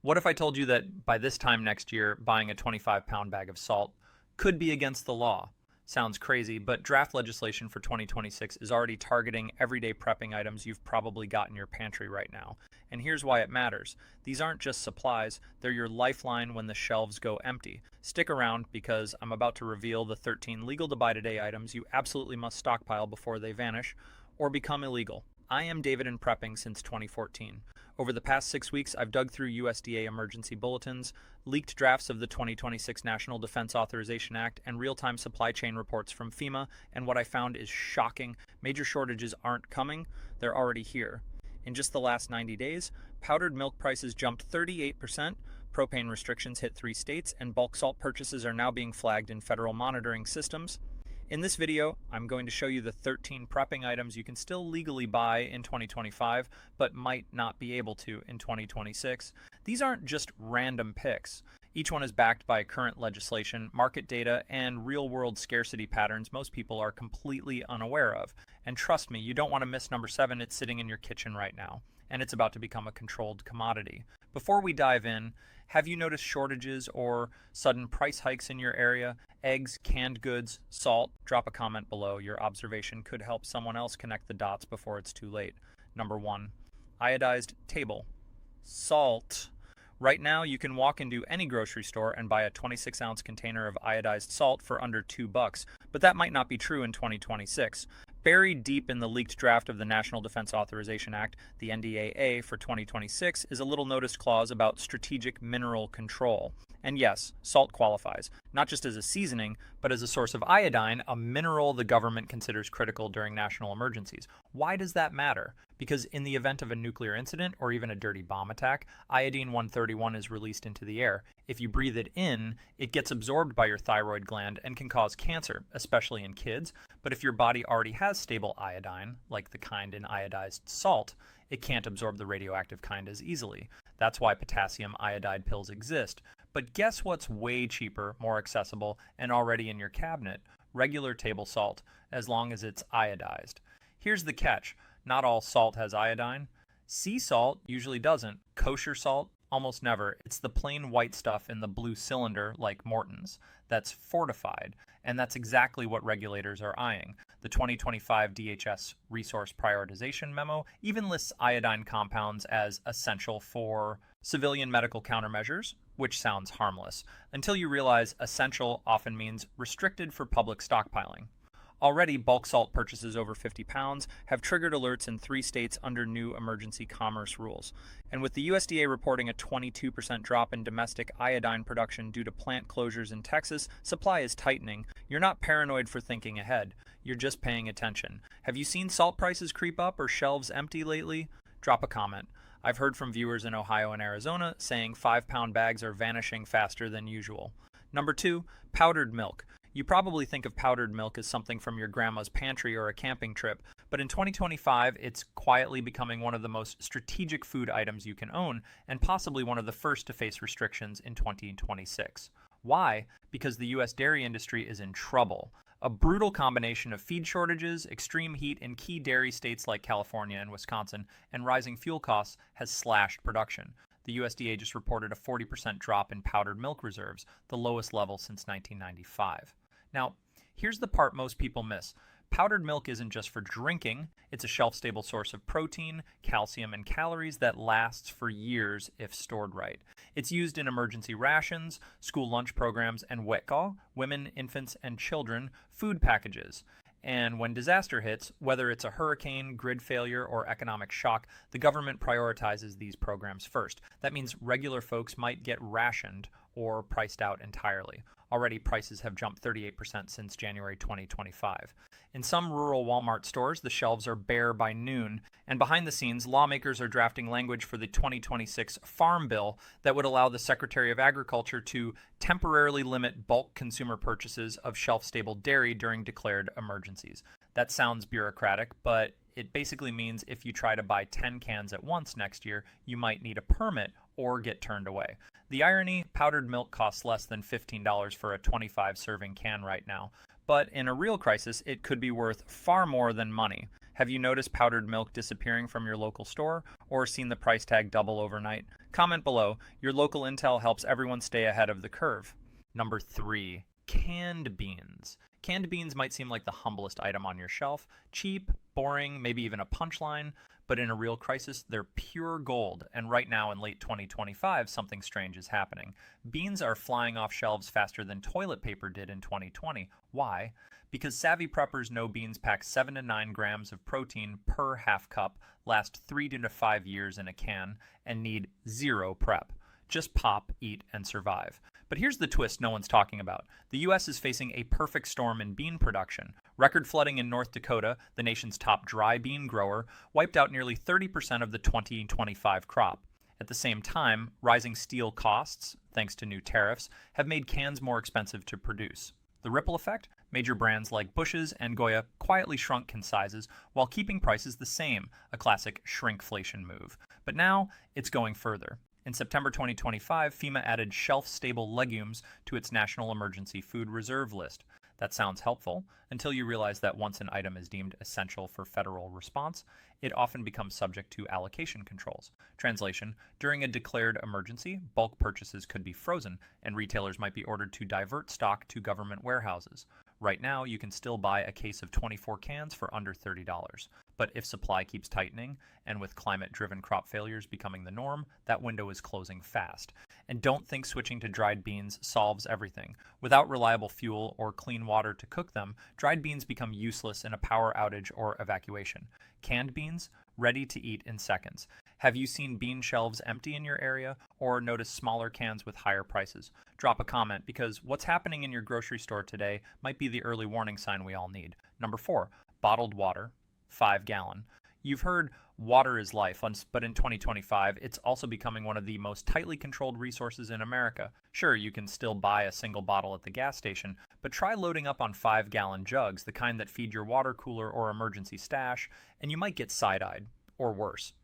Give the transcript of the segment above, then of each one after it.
What if I told you that by this time next year, buying a 25-pound bag of salt could be against the law? Sounds crazy, but draft legislation for 2026 is already targeting everyday prepping items you've probably got in your pantry right now. And here's why it matters. These aren't just supplies, they're your lifeline when the shelves go empty. Stick around because I'm about to reveal the 13 legal to buy today items you absolutely must stockpile before they vanish or become illegal. I am David in prepping since 2014. Over the past 6 weeks, I've dug through USDA emergency bulletins, leaked drafts of the 2026 National Defense Authorization Act, and real-time supply chain reports from FEMA, and what I found is shocking. Major shortages aren't coming, they're already here. In just the last 90 days, powdered milk prices jumped 38%, propane restrictions hit 3 states, and bulk salt purchases are now being flagged in federal monitoring systems. In this video, I'm going to show you the 13 prepping items you can still legally buy in 2025, but might not be able to in 2026. These aren't just random picks. Each one is backed by current legislation, market data, and real-world scarcity patterns most people are completely unaware of. And trust me, you don't want to miss number 7, it's sitting in your kitchen right now, and it's about to become a controlled commodity. Before we dive in, have you noticed shortages or sudden price hikes in your area? Eggs, canned goods, salt? Drop a comment below. Your observation could help someone else connect the dots before it's too late. Number 1, iodized table salt. Right now, you can walk into any grocery store and buy a 26-ounce container of iodized salt for under $2, but that might not be true in 2026. Buried deep in the leaked draft of the National Defense Authorization Act, the NDAA for 2026, is a little noticed clause about strategic mineral control. And yes, salt qualifies, not just as a seasoning, but as a source of iodine, a mineral the government considers critical during national emergencies. Why does that matter? Because in the event of a nuclear incident or even a dirty bomb attack, iodine-131 is released into the air. If you breathe it in, it gets absorbed by your thyroid gland and can cause cancer, especially in kids. But if your body already has stable iodine, like the kind in iodized salt, it can't absorb the radioactive kind as easily. That's why potassium iodide pills exist. But guess what's way cheaper, more accessible, and already in your cabinet? Regular table salt, as long as it's iodized. Here's the catch. Not all salt has iodine. Sea salt usually doesn't. Kosher salt, almost never. It's the plain white stuff in the blue cylinder, like Morton's, that's fortified. And that's exactly what regulators are eyeing. The 2025 DHS Resource Prioritization Memo even lists iodine compounds as essential for civilian medical countermeasures, which sounds harmless, until you realize essential often means restricted for public stockpiling. Already, bulk salt purchases over 50 pounds have triggered alerts in 3 states under new emergency commerce rules. And with the USDA reporting a 22% drop in domestic iodine production due to plant closures in Texas, supply is tightening. You're not paranoid for thinking ahead. You're just paying attention. Have you seen salt prices creep up or shelves empty lately? Drop a comment. I've heard from viewers in Ohio and Arizona saying 5-pound bags are vanishing faster than usual. Number 2, powdered milk. You probably think of powdered milk as something from your grandma's pantry or a camping trip, but in 2025, it's quietly becoming one of the most strategic food items you can own, and possibly one of the first to face restrictions in 2026. Why? Because the U.S. dairy industry is in trouble. A brutal combination of feed shortages, extreme heat in key dairy states like California and Wisconsin, and rising fuel costs has slashed production. The USDA just reported a 40% drop in powdered milk reserves, the lowest level since 1995. Now, here's the part most people miss. Powdered milk isn't just for drinking, it's a shelf-stable source of protein, calcium, and calories that lasts for years if stored right. It's used in emergency rations, school lunch programs, and WECA, women, infants, and children, food packages. And when disaster hits, whether it's a hurricane, grid failure, or economic shock, the government prioritizes these programs first. That means regular folks might get rationed or priced out entirely. Already, prices have jumped 38% since January 2025. In some rural Walmart stores, the shelves are bare by noon, and behind the scenes, lawmakers are drafting language for the 2026 Farm Bill that would allow the Secretary of Agriculture to temporarily limit bulk consumer purchases of shelf-stable dairy during declared emergencies. That sounds bureaucratic, but it basically means if you try to buy 10 cans at once next year, you might need a permit or get turned away. The irony, powdered milk costs less than $15 for a 25-serving can right now. But in a real crisis, it could be worth far more than money. Have you noticed powdered milk disappearing from your local store or seen the price tag double overnight? Comment below. Your local intel helps everyone stay ahead of the curve. Number 3. Canned beans. Canned beans might seem like the humblest item on your shelf. Cheap, boring, maybe even a punchline. But in a real crisis, they're pure gold. And right now in late 2025, something strange is happening. Beans are flying off shelves faster than toilet paper did in 2020. Why? Because savvy preppers know beans pack 7 to 9 grams of protein per half cup, last 3 to 5 years in a can, and need zero prep. Just pop, eat, and survive. But here's the twist no one's talking about. The U.S. is facing a perfect storm in bean production. Record flooding in North Dakota, the nation's top dry bean grower, wiped out nearly 30% of the 2025 crop. At the same time, rising steel costs, thanks to new tariffs, have made cans more expensive to produce. The ripple effect? Major brands like Bush's and Goya quietly shrunk can sizes while keeping prices the same, a classic shrinkflation move. But now, it's going further. In September 2025, FEMA added shelf-stable legumes to its National Emergency Food Reserve list. That sounds helpful, until you realize that once an item is deemed essential for federal response, it often becomes subject to allocation controls. Translation: during a declared emergency, bulk purchases could be frozen, and retailers might be ordered to divert stock to government warehouses. Right now, you can still buy a case of 24 cans for under $30. But if supply keeps tightening, and with climate-driven crop failures becoming the norm, that window is closing fast. And don't think switching to dried beans solves everything. Without reliable fuel or clean water to cook them, dried beans become useless in a power outage or evacuation. Canned beans, ready to eat in seconds. Have you seen bean shelves empty in your area or noticed smaller cans with higher prices? Drop a comment, because what's happening in your grocery store today might be the early warning sign we all need. Number 4, bottled water, 5-gallon. You've heard water is life, but in 2025, it's also becoming one of the most tightly controlled resources in America. Sure, you can still buy a single bottle at the gas station, but try loading up on 5-gallon jugs, the kind that feed your water cooler or emergency stash, and you might get side-eyed, or worse.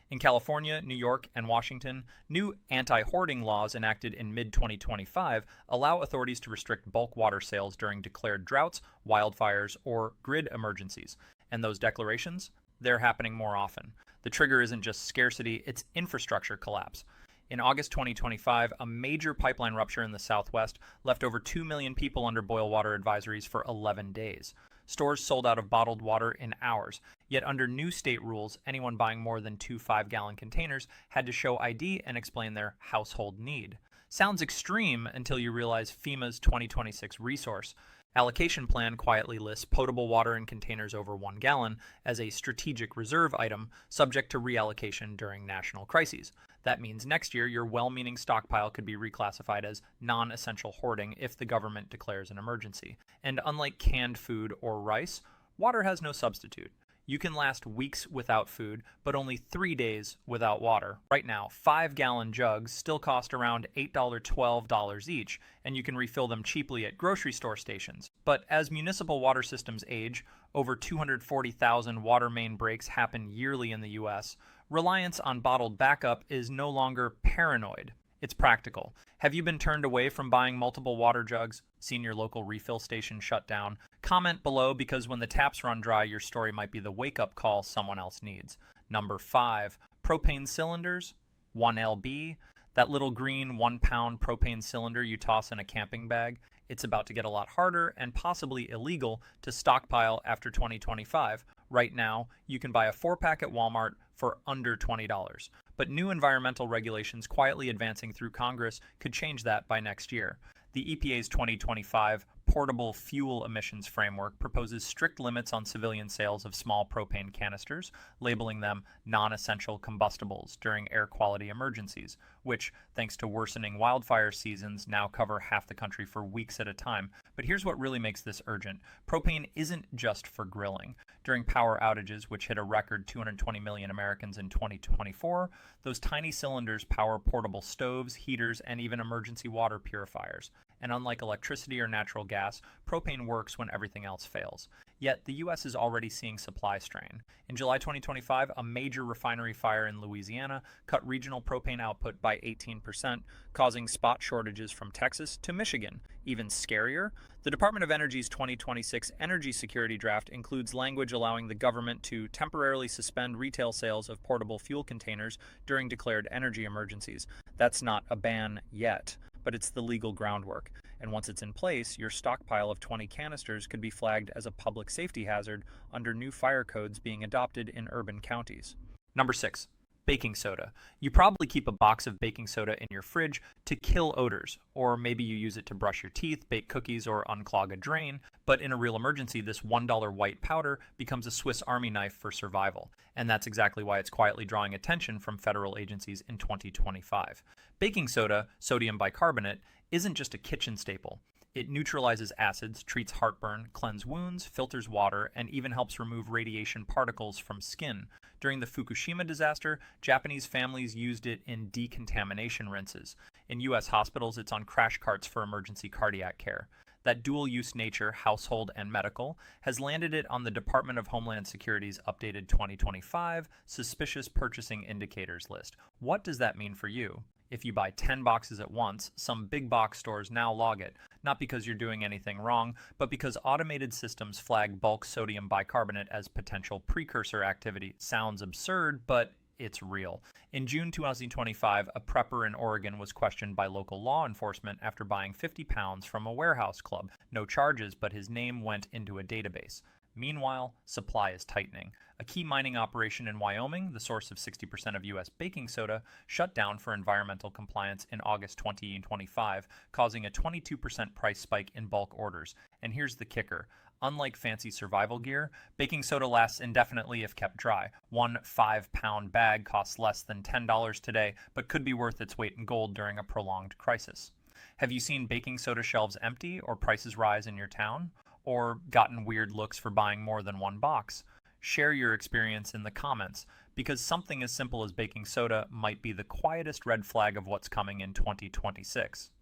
In California, New York, and Washington, new anti-hoarding laws enacted in mid-2025 allow authorities to restrict bulk water sales during declared droughts, wildfires, or grid emergencies. And those declarations? They're happening more often. The trigger isn't just scarcity, it's infrastructure collapse. In August 2025, a major pipeline rupture in the Southwest left over 2 million people under boil water advisories for 11 days. Stores sold out of bottled water in hours. Yet under new state rules, anyone buying more than 2 5-gallon containers had to show ID and explain their household need. Sounds extreme until you realize FEMA's 2026 resource allocation plan quietly lists potable water in containers over 1 gallon as a strategic reserve item subject to reallocation during national crises. That means next year your well-meaning stockpile could be reclassified as non-essential hoarding if the government declares an emergency. And unlike canned food or rice, water has no substitute. You can last weeks without food, but only 3 days without water. Right now, 5-gallon jugs still cost around $8, $12 each, and you can refill them cheaply at grocery store stations. But as municipal water systems age, over 240,000 water main breaks happen yearly in the U.S., reliance on bottled backup is no longer paranoid. It's practical. Have you been turned away from buying multiple water jugs? Seen your local refill station shut down? Comment below, because when the taps run dry, your story might be the wake-up call someone else needs. Number 5, propane cylinders, 1LB. That little green 1-pound propane cylinder you toss in a camping bag. It's about to get a lot harder and possibly illegal to stockpile after 2025. Right now, you can buy a 4-pack at Walmart for under $20. But new environmental regulations quietly advancing through Congress could change that by next year. The EPA's 2025 Portable Fuel Emissions Framework proposes strict limits on civilian sales of small propane canisters, labeling them non-essential combustibles during air quality emergencies, which, thanks to worsening wildfire seasons, now cover half the country for weeks at a time. But here's what really makes this urgent. Propane isn't just for grilling. During power outages, which hit a record 220 million Americans in 2024, those tiny cylinders power portable stoves, heaters, and even emergency water purifiers. And unlike electricity or natural gas, propane works when everything else fails. Yet the U.S. is already seeing supply strain. In July 2025, a major refinery fire in Louisiana cut regional propane output by 18%, causing spot shortages from Texas to Michigan. Even scarier, the Department of Energy's 2026 Energy Security Draft includes language allowing the government to temporarily suspend retail sales of portable fuel containers during declared energy emergencies. That's not a ban yet, but it's the legal groundwork. And once it's in place, your stockpile of 20 canisters could be flagged as a public safety hazard under new fire codes being adopted in urban counties. Number 6. Baking soda. You probably keep a box of baking soda in your fridge to kill odors, or maybe you use it to brush your teeth, bake cookies, or unclog a drain, but in a real emergency, this $1 white powder becomes a Swiss Army knife for survival, and that's exactly why it's quietly drawing attention from federal agencies in 2025. Baking soda, sodium bicarbonate, isn't just a kitchen staple. It neutralizes acids, treats heartburn, cleanses wounds, filters water, and even helps remove radiation particles from skin. During the Fukushima disaster, Japanese families used it in decontamination rinses. In U.S. hospitals, it's on crash carts for emergency cardiac care. That dual-use nature, household and medical, has landed it on the Department of Homeland Security's updated 2025 Suspicious Purchasing Indicators list. What does that mean for you? If you buy 10 boxes at once, some big box stores now log it, not because you're doing anything wrong, but because automated systems flag bulk sodium bicarbonate as potential precursor activity. Sounds absurd, but it's real. In June 2025, a prepper in Oregon was questioned by local law enforcement after buying 50 pounds from a warehouse club. No charges, but his name went into a database. Meanwhile, supply is tightening. A key mining operation in Wyoming, the source of 60% of U.S. baking soda, shut down for environmental compliance in August 2025, causing a 22% price spike in bulk orders. And here's the kicker. Unlike fancy survival gear, baking soda lasts indefinitely if kept dry. One 5-pound bag costs less than $10 today, but could be worth its weight in gold during a prolonged crisis. Have you seen baking soda shelves empty or prices rise in your town? Or gotten weird looks for buying more than one box? Share your experience in the comments, because something as simple as baking soda might be the quietest red flag of what's coming in 2026.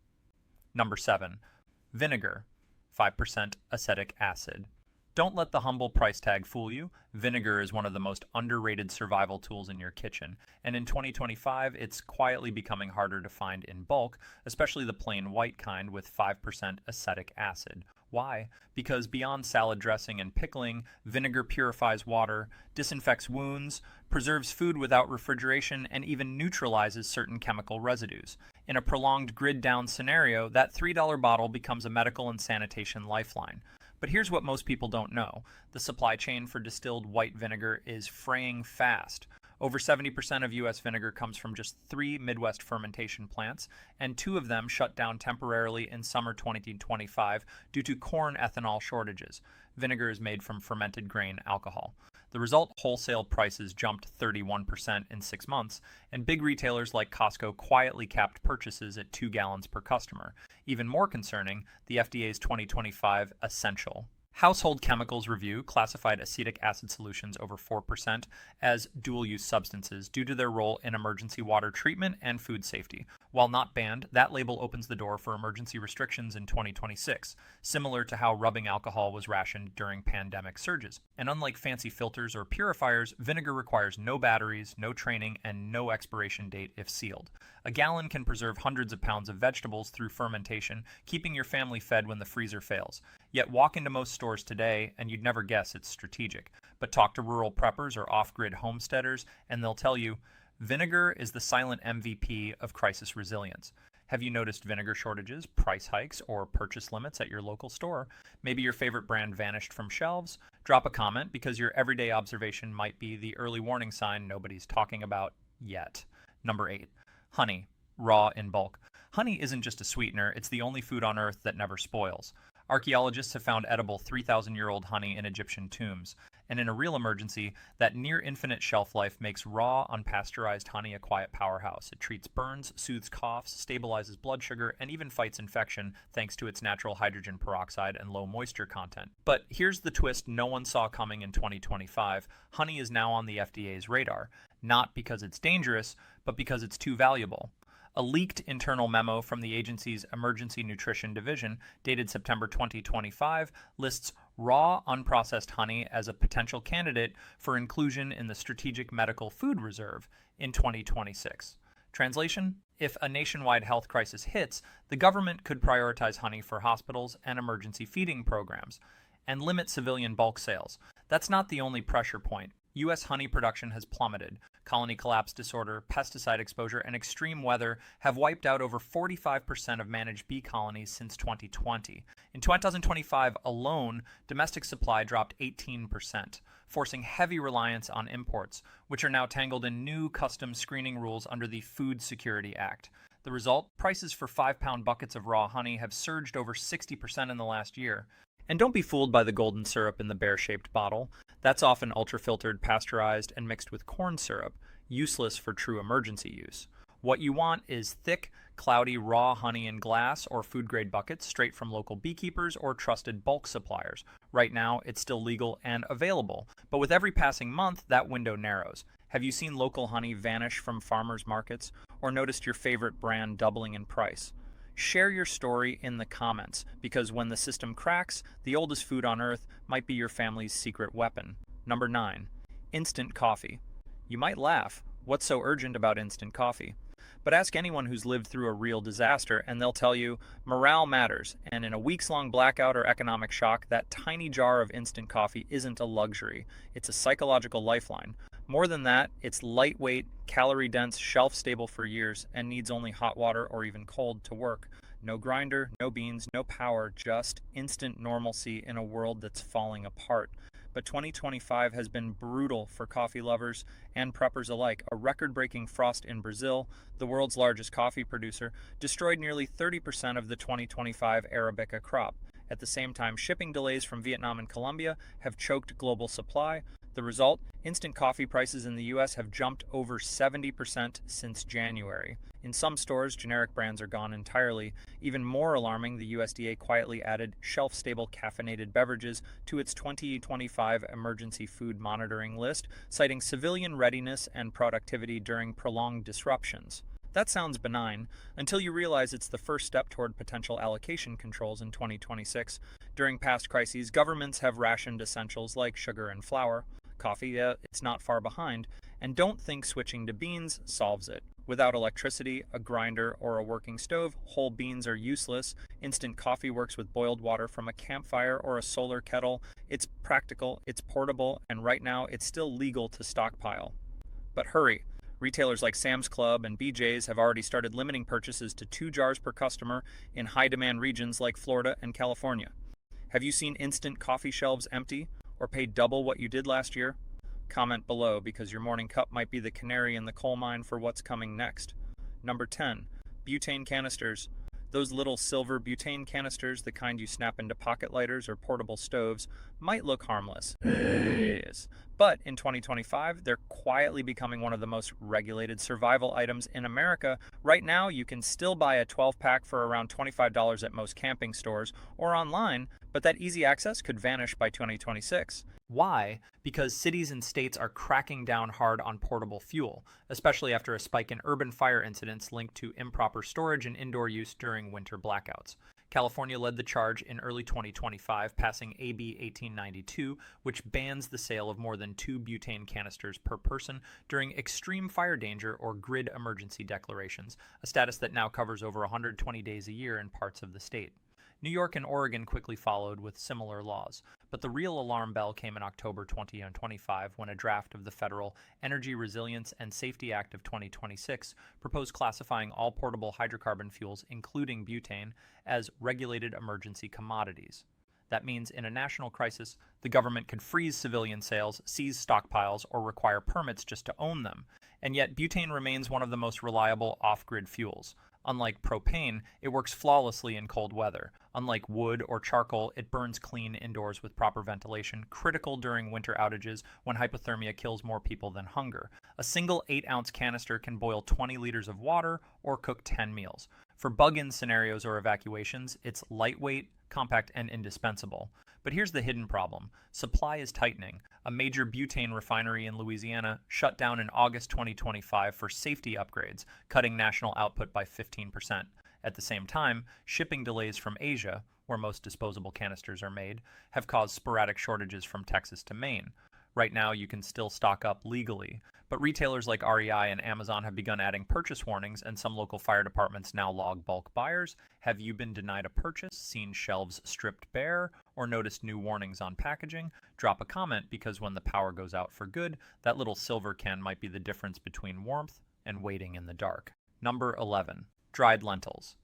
Number 7. Vinegar, 5% acetic acid. Don't let the humble price tag fool you. Vinegar is one of the most underrated survival tools in your kitchen, and in 2025, it's quietly becoming harder to find in bulk, especially the plain white kind with 5% acetic acid. Why? Because beyond salad dressing and pickling, vinegar purifies water, disinfects wounds, preserves food without refrigeration, and even neutralizes certain chemical residues. In a prolonged grid-down scenario, that $3 bottle becomes a medical and sanitation lifeline. But here's what most people don't know. The supply chain for distilled white vinegar is fraying fast. Over 70% of U.S. vinegar comes from just 3 Midwest fermentation plants, and 2 of them shut down temporarily in summer 2025 due to corn ethanol shortages. Vinegar is made from fermented grain alcohol. The result, wholesale prices jumped 31% in 6 months, and big retailers like Costco quietly capped purchases at 2 gallons per customer. Even more concerning, the FDA's 2025 Essential Household Chemicals Review classified acetic acid solutions over 4% as dual-use substances due to their role in emergency water treatment and food safety. While not banned, that label opens the door for emergency restrictions in 2026, similar to how rubbing alcohol was rationed during pandemic surges. And unlike fancy filters or purifiers, vinegar requires no batteries, no training, and no expiration date if sealed. A gallon can preserve hundreds of pounds of vegetables through fermentation, keeping your family fed when the freezer fails. Yet walk into most stores today and you'd never guess it's strategic. But talk to rural preppers or off-grid homesteaders and they'll tell you, vinegar is the silent MVP of crisis resilience. Have you noticed vinegar shortages, price hikes, or purchase limits at your local store? Maybe your favorite brand vanished from shelves? Drop a comment because your everyday observation might be the early warning sign nobody's talking about yet. Number 8. Honey, raw in bulk. Honey isn't just a sweetener, it's the only food on earth that never spoils. Archaeologists have found edible 3,000-year-old honey in Egyptian tombs. And in a real emergency, that near-infinite shelf life makes raw, unpasteurized honey a quiet powerhouse. It treats burns, soothes coughs, stabilizes blood sugar, and even fights infection thanks to its natural hydrogen peroxide and low moisture content. But here's the twist no one saw coming in 2025. Honey is now on the FDA's radar, not because it's dangerous, but because it's too valuable. A leaked internal memo from the agency's Emergency Nutrition Division, dated September 2025, lists raw, unprocessed honey as a potential candidate for inclusion in the Strategic Medical Food Reserve in 2026. Translation: if a nationwide health crisis hits, the government could prioritize honey for hospitals and emergency feeding programs and limit civilian bulk sales. That's not the only pressure point. U.S. honey production has plummeted. Colony collapse disorder, pesticide exposure, and extreme weather have wiped out over 45% of managed bee colonies since 2020. In 2025 alone, domestic supply dropped 18%, forcing heavy reliance on imports, which are now tangled in new customs screening rules under the Food Security Act. The result? Prices for 5-pound buckets of raw honey have surged over 60% in the last year. And don't be fooled by the golden syrup in the bear-shaped bottle. That's often ultra-filtered, pasteurized, and mixed with corn syrup, useless for true emergency use. What you want is thick, cloudy, raw honey in glass or food-grade buckets straight from local beekeepers or trusted bulk suppliers. Right now, it's still legal and available, but with every passing month, that window narrows. Have you seen local honey vanish from farmers markets, or noticed your favorite brand doubling in price? Share your story in the comments, because when the system cracks, the oldest food on earth might be your family's secret weapon. Number 9. Instant coffee. You might laugh, what's so urgent about instant coffee? But ask anyone who's lived through a real disaster and they'll tell you morale matters, and in a weeks-long blackout or economic shock, that tiny jar of instant coffee isn't a luxury, it's a psychological lifeline. More than that, it's lightweight, calorie-dense, shelf-stable for years, and needs only hot water or even cold to work. No grinder, no beans, no power, just instant normalcy in a world that's falling apart. But 2025 has been brutal for coffee lovers and preppers alike. A record-breaking frost in Brazil, the world's largest coffee producer, destroyed nearly 30% of the 2025 Arabica crop. At the same time, shipping delays from Vietnam and Colombia have choked global supply. The result? Instant coffee prices in the US have jumped over 70% since January. In some stores, generic brands are gone entirely. Even more alarming, the USDA quietly added shelf-stable caffeinated beverages to its 2025 emergency food monitoring list, citing civilian readiness and productivity during prolonged disruptions. That sounds benign, until you realize it's the first step toward potential allocation controls in 2026. During past crises, governments have rationed essentials like sugar and flour. Coffee, it's not far behind, and don't think switching to beans solves it. Without electricity, a grinder, or a working stove, whole beans are useless. Instant coffee works with boiled water from a campfire or a solar kettle. It's practical, it's portable, and right now it's still legal to stockpile. But hurry! Retailers like Sam's Club and BJ's have already started limiting purchases to 2 jars per customer in high-demand regions like Florida and California. Have you seen instant coffee shelves empty, or paid double what you did last year? Comment below, because your morning cup might be the canary in the coal mine for what's coming next. Number 10. Butane canisters. Those little silver butane canisters, the kind you snap into pocket lighters or portable stoves, might look harmless. It is. But in 2025, they're quietly becoming one of the most regulated survival items in America. Right now, you can still buy a 12-pack for around $25 at most camping stores or online, but that easy access could vanish by 2026. Why? Because cities and states are cracking down hard on portable fuel, especially after a spike in urban fire incidents linked to improper storage and indoor use during winter blackouts. California led the charge in early 2025, passing AB 1892, which bans the sale of more than 2 butane canisters per person during extreme fire danger or grid emergency declarations, a status that now covers over 120 days a year in parts of the state. New York and Oregon quickly followed with similar laws, but the real alarm bell came in October 2025 when a draft of the Federal Energy Resilience and Safety Act of 2026 proposed classifying all portable hydrocarbon fuels, including butane, as regulated emergency commodities. That means in a national crisis, the government could freeze civilian sales, seize stockpiles, or require permits just to own them. And yet butane remains one of the most reliable off-grid fuels. Unlike propane, it works flawlessly in cold weather. Unlike wood or charcoal, it burns clean indoors with proper ventilation, critical during winter outages when hypothermia kills more people than hunger. A single 8-ounce canister can boil 20 liters of water or cook 10 meals. For bug-in scenarios or evacuations, it's lightweight, compact, and indispensable. But here's the hidden problem. Supply is tightening. A major butane refinery in Louisiana shut down in August 2025 for safety upgrades, cutting national output by 15%. At the same time, shipping delays from Asia, where most disposable canisters are made, have caused sporadic shortages from Texas to Maine. Right now, you can still stock up legally, but retailers like REI and Amazon have begun adding purchase warnings, and some local fire departments now log bulk buyers. Have you been denied a purchase, seen shelves stripped bare, or noticed new warnings on packaging? Drop a comment, because when the power goes out for good, that little silver can might be the difference between warmth and waiting in the dark. Number 11. Dried lentils.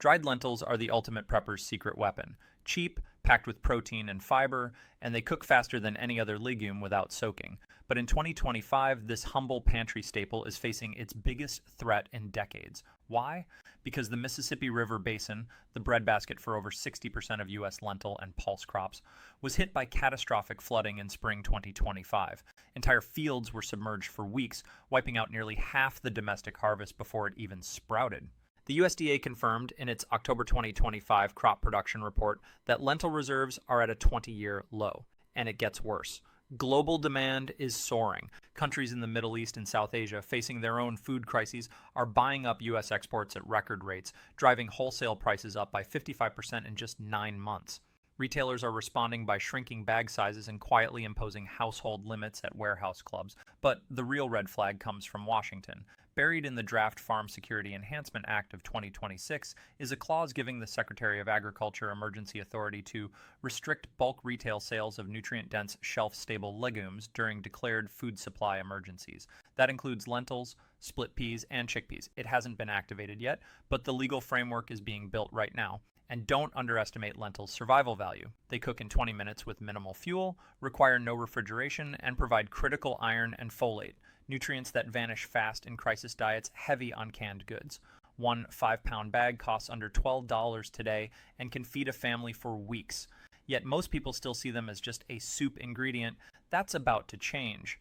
Dried lentils are the ultimate prepper's secret weapon. Cheap, packed with protein and fiber, and they cook faster than any other legume without soaking. But in 2025, this humble pantry staple is facing its biggest threat in decades. Why? Because the Mississippi River Basin, the breadbasket for over 60% of U.S. lentil and pulse crops, was hit by catastrophic flooding in spring 2025. Entire fields were submerged for weeks, wiping out nearly half the domestic harvest before it even sprouted. The USDA confirmed in its October 2025 crop production report that lentil reserves are at a 20-year low, and it gets worse. Global demand is soaring. Countries in the Middle East and South Asia facing their own food crises are buying up U.S. exports at record rates, driving wholesale prices up by 55% in just 9 months. Retailers are responding by shrinking bag sizes and quietly imposing household limits at warehouse clubs. But the real red flag comes from Washington. Buried in the draft Farm Security Enhancement Act of 2026 is a clause giving the Secretary of Agriculture emergency authority to restrict bulk retail sales of nutrient-dense, shelf-stable legumes during declared food supply emergencies. That includes lentils, split peas, and chickpeas. It hasn't been activated yet, but the legal framework is being built right now. And don't underestimate lentils' survival value. They cook in 20 minutes with minimal fuel, require no refrigeration, and provide critical iron and folate, nutrients that vanish fast in crisis diets heavy on canned goods. One 5-pound bag costs under $12 today and can feed a family for weeks. Yet most people still see them as just a soup ingredient. That's about to change.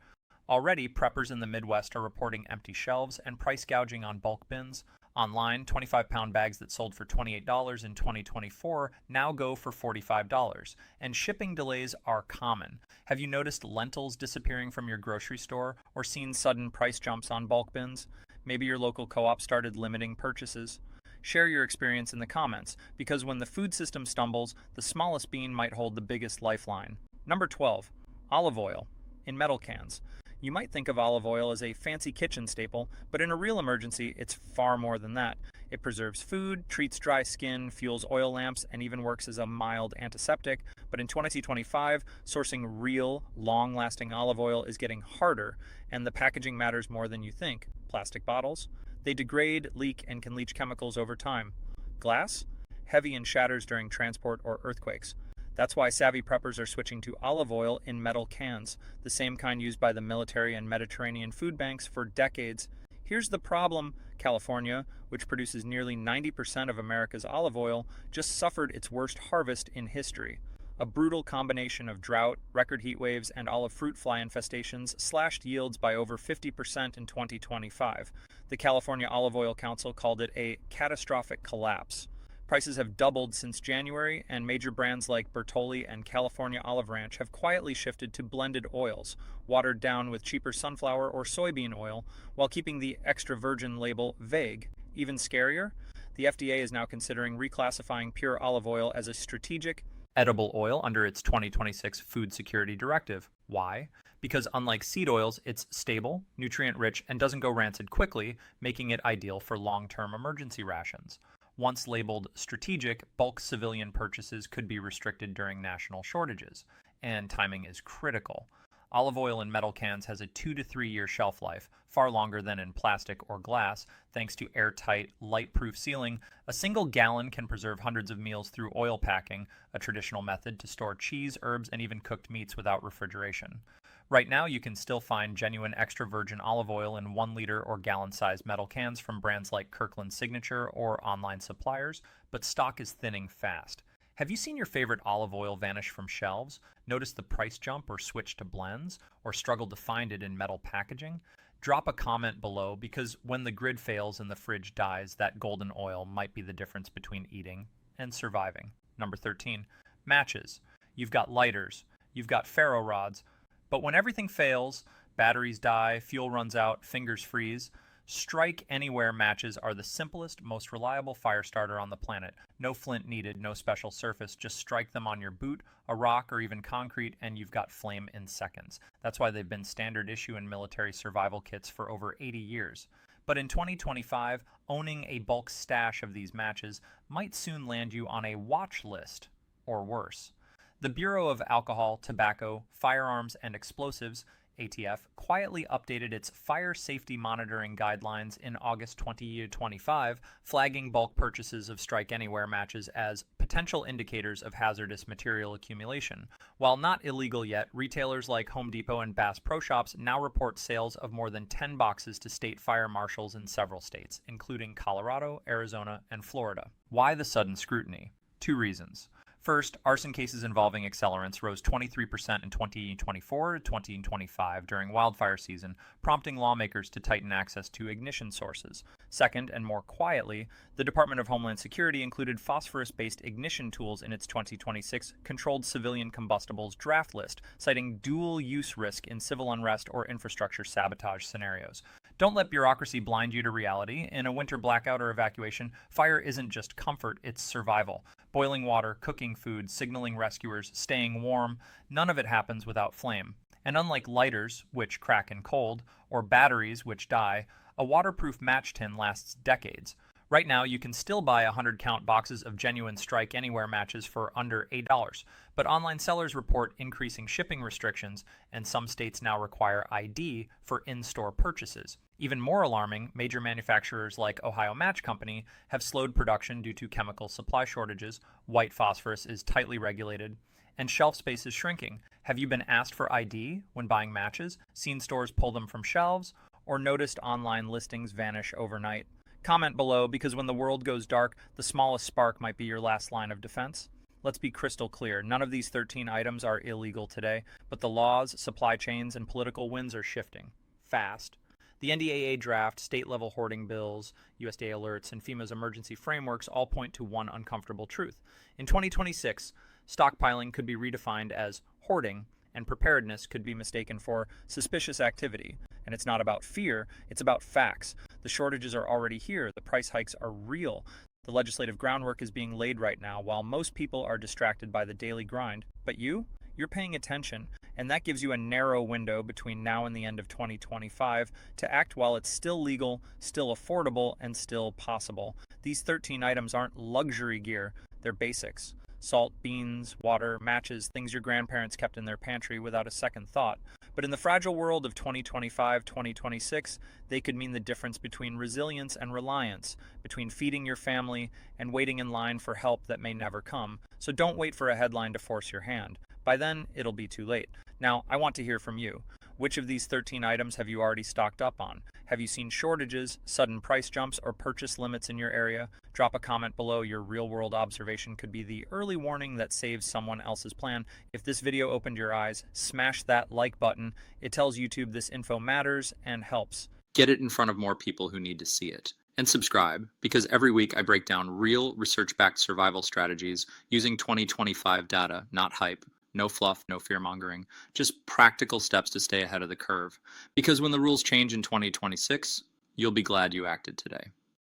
Already, preppers in the Midwest are reporting empty shelves and price gouging on bulk bins. Online, 25-pound bags that sold for $28 in 2024 now go for $45, and shipping delays are common. Have you noticed lentils disappearing from your grocery store or seen sudden price jumps on bulk bins? Maybe your local co-op started limiting purchases. Share your experience in the comments, because when the food system stumbles, the smallest bean might hold the biggest lifeline. Number 12. Olive oil in metal cans. You might think of olive oil as a fancy kitchen staple, but in a real emergency, it's far more than that. It preserves food, treats dry skin, fuels oil lamps, and even works as a mild antiseptic. But in 2025, sourcing real, long-lasting olive oil is getting harder, and the packaging matters more than you think. Plastic bottles? They degrade, leak, and can leach chemicals over time. Glass? Heavy and shatters during transport or earthquakes. That's why savvy preppers are switching to olive oil in metal cans, the same kind used by the military and Mediterranean food banks for decades. Here's the problem: California, which produces nearly 90% of America's olive oil, just suffered its worst harvest in history. A brutal combination of drought, record heat waves, and olive fruit fly infestations slashed yields by over 50% in 2025. The California Olive Oil Council called it a catastrophic collapse. Prices have doubled since January, and major brands like Bertolli and California Olive Ranch have quietly shifted to blended oils, watered down with cheaper sunflower or soybean oil, while keeping the extra virgin label vague. Even scarier, the FDA is now considering reclassifying pure olive oil as a strategic edible oil under its 2026 Food Security Directive. Why? Because unlike seed oils, it's stable, nutrient-rich, and doesn't go rancid quickly, making it ideal for long-term emergency rations. Once labeled strategic, bulk civilian purchases could be restricted during national shortages, and timing is critical. Olive oil in metal cans has a 2 to 3 year shelf life, far longer than in plastic or glass. Thanks to airtight, light-proof sealing, a single gallon can preserve hundreds of meals through oil packing, a traditional method to store cheese, herbs, and even cooked meats without refrigeration. Right now, you can still find genuine extra virgin olive oil in 1 liter or gallon-sized metal cans from brands like Kirkland Signature or online suppliers, but stock is thinning fast. Have you seen your favorite olive oil vanish from shelves, noticed the price jump or switch to blends, or struggled to find it in metal packaging? Drop a comment below, because when the grid fails and the fridge dies, that golden oil might be the difference between eating and surviving. Number 13. Matches. You've got lighters, you've got ferro rods, but when everything fails, batteries die, fuel runs out, fingers freeze, Strike Anywhere matches are the simplest, most reliable fire starter on the planet. No flint needed, no special surface, just strike them on your boot, a rock, or even concrete, and you've got flame in seconds. That's why they've been standard issue in military survival kits for over 80 years. But in 2025, owning a bulk stash of these matches might soon land you on a watch list, or worse. The Bureau of Alcohol, Tobacco, Firearms, and Explosives, ATF, quietly updated its fire safety monitoring guidelines in August 2025, flagging bulk purchases of Strike Anywhere matches as potential indicators of hazardous material accumulation. While not illegal yet, retailers like Home Depot and Bass Pro Shops now report sales of more than 10 boxes to state fire marshals in several states, including Colorado, Arizona, and Florida. Why the sudden scrutiny? Two reasons. First, arson cases involving accelerants rose 23% in 2024 to 2025 during wildfire season, prompting lawmakers to tighten access to ignition sources. Second, and more quietly, the Department of Homeland Security included phosphorus-based ignition tools in its 2026 Controlled Civilian Combustibles draft list, citing dual-use risk in civil unrest or infrastructure sabotage scenarios. Don't let bureaucracy blind you to reality. In a winter blackout or evacuation, fire isn't just comfort, it's survival. Boiling water, cooking food, signaling rescuers, staying warm, none of it happens without flame. And unlike lighters, which crack in cold, or batteries, which die, a waterproof match tin lasts decades. Right now, you can still buy 100-count boxes of genuine Strike Anywhere matches for under $8, but online sellers report increasing shipping restrictions, and some states now require ID for in-store purchases. Even more alarming, major manufacturers like Ohio Match Company have slowed production due to chemical supply shortages, white phosphorus is tightly regulated, and shelf space is shrinking. Have you been asked for ID when buying matches, seen stores pull them from shelves, or noticed online listings vanish overnight? Comment below, because when the world goes dark, the smallest spark might be your last line of defense. Let's be crystal clear. None of these 13 items are illegal today, but the laws, supply chains, and political winds are shifting fast. The NDAA draft, state-level hoarding bills, USDA alerts, and FEMA's emergency frameworks all point to one uncomfortable truth. In 2026, stockpiling could be redefined as hoarding, and preparedness could be mistaken for suspicious activity. And it's not about fear, it's about facts. The shortages are already here, the price hikes are real. The legislative groundwork is being laid right now while most people are distracted by the daily grind. But you're paying attention, and that gives you a narrow window between now and the end of 2025 to act while it's still legal, still affordable, and still possible. These 13 items aren't luxury gear, they're basics. Salt, beans, water, matches, things your grandparents kept in their pantry without a second thought. But in the fragile world of 2025-2026, they could mean the difference between resilience and reliance, between feeding your family and waiting in line for help that may never come. So don't wait for a headline to force your hand. By then, it'll be too late. Now, I want to hear from you. Which of these 13 items have you already stocked up on? Have you seen shortages, sudden price jumps, or purchase limits in your area? Drop a comment below. Your real-world observation could be the early warning that saves someone else's plan. If this video opened your eyes, smash that like button. It tells YouTube this info matters and helps. Get it in front of more people who need to see it. And subscribe, because every week I break down real research-backed survival strategies using 2025 data, not hype. No fluff, no fear-mongering, just practical steps to stay ahead of the curve. Because when the rules change in 2026, you'll be glad you acted today.